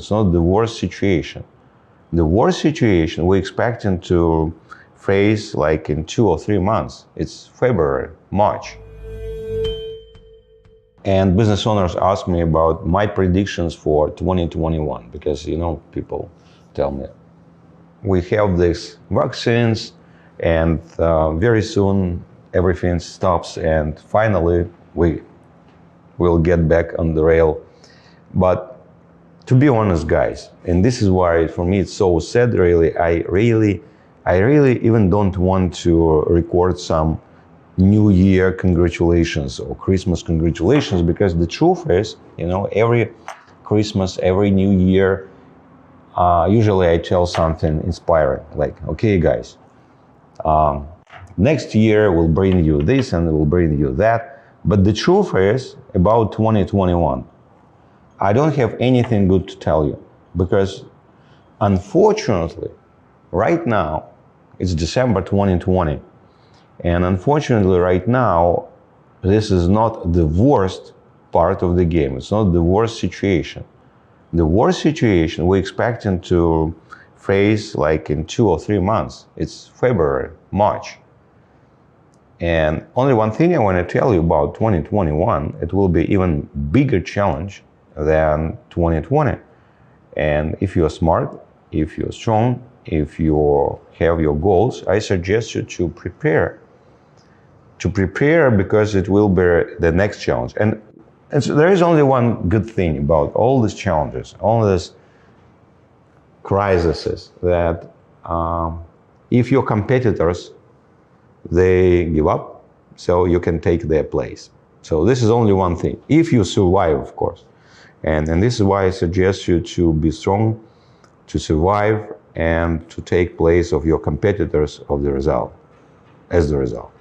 It's not the worst situation. The worst situation we're expecting to face like in 2 or 3 months. It's February, March. And business owners ask me about my predictions for 2021 because, people tell me, we have these vaccines and very soon everything stops and finally we will get back on the rail. But to be honest, guys, and this is why for me it's so sad, really, I really even don't want to record some New Year congratulations or Christmas congratulations, because the truth is, every Christmas, every New Year, usually I tell something inspiring, like, okay, guys, next year will bring you this and it will bring you that. But the truth is, about 2021, I don't have anything good to tell you, because unfortunately, right now, it's December 2020. And unfortunately, right now, this is not the worst part of the game. It's not the worst situation. The worst situation we're expecting to face like in 2 or 3 months. It's February, March. And only one thing I want to tell you about 2021, it will be even bigger challenge than 2020. And if you're smart, if you're strong, if you have your goals, I suggest you to prepare. To prepare, because it will be the next challenge. And so there is only one good thing about all these challenges, all these crises, that if your competitors, they give up, so you can take their place. So this is only one thing, if you survive, of course. And this is why I suggest you to be strong, to survive, and to take place of your competitors as the result.